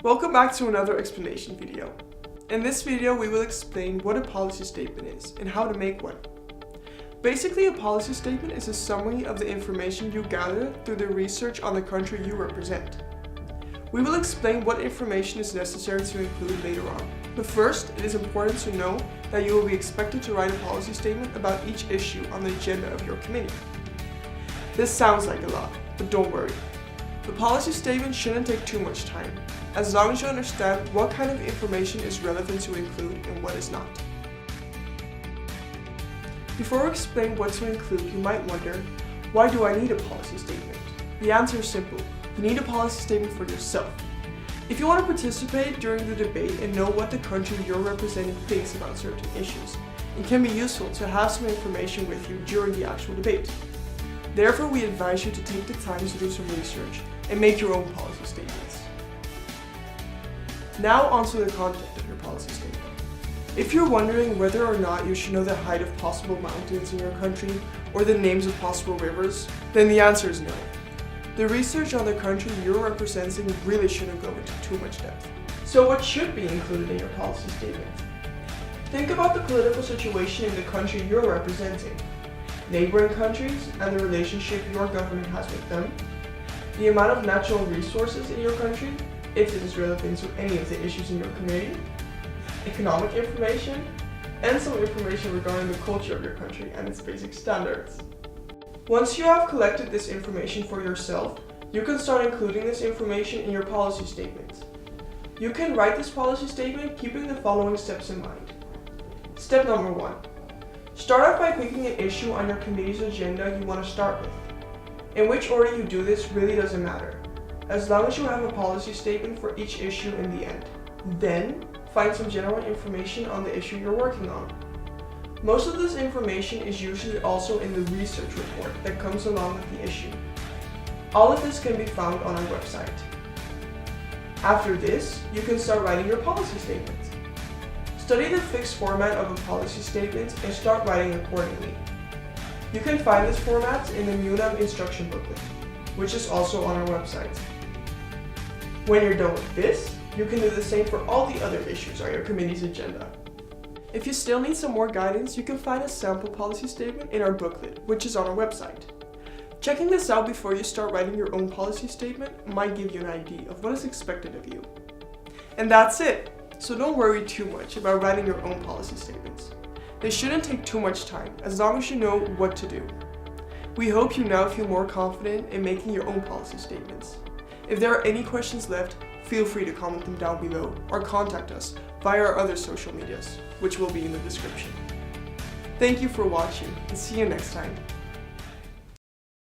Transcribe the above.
Welcome back to another explanation video. In this video, we will explain what a policy statement is and how to make one. Basically, a policy statement is a summary of the information you gather through the research on the country you represent. We will explain what information is necessary to include later on. But first, it is important to know that you will be expected to write a policy statement about each issue on the agenda of your committee. This sounds like a lot, but don't worry. The policy statement shouldn't take too much time, as long as you understand what kind of information is relevant to include and what is not. Before we explain what to include, you might wonder, why do I need a policy statement? The answer is simple. You need a policy statement for yourself. If you want to participate during the debate and know what the country you're representing thinks about certain issues, it can be useful to have some information with you during the actual debate. Therefore, we advise you to take the time to do some research and make your own policy statements. Now onto the content of your policy statement. If you're wondering whether or not you should know the height of possible mountains in your country or the names of possible rivers, then the answer is no. The research on the country you're representing really shouldn't go into too much depth. So what should be included in your policy statement? Think about the political situation in the country you're representing, neighboring countries and the relationship your government has with them, the amount of natural resources in your country, if it is relevant to any of the issues in your community, economic information, and some information regarding the culture of your country and its basic standards. Once you have collected this information for yourself, you can start including this information in your policy statement. You can write this policy statement keeping the following steps in mind. Step number 1. Start off by picking an issue on your committee's agenda you want to start with. In which order you do this really doesn't matter, as long as you have a policy statement for each issue in the end. Then, find some general information on the issue you're working on. Most of this information is usually also in the research report that comes along with the issue. All of this can be found on our website. After this, you can start writing your policy statement. Study the fixed format of a policy statement and start writing accordingly. You can find this format in the MUN instruction booklet, which is also on our website. When you're done with this, you can do the same for all the other issues on your committee's agenda. If you still need some more guidance, you can find a sample policy statement in our booklet, which is on our website. Checking this out before you start writing your own policy statement might give you an idea of what is expected of you. And that's it! So don't worry too much about writing your own policy statements. They shouldn't take too much time, as long as you know what to do. We hope you now feel more confident in making your own policy statements. If there are any questions left, feel free to comment them down below or contact us via our other social medias, which will be in the description. Thank you for watching and see you next time.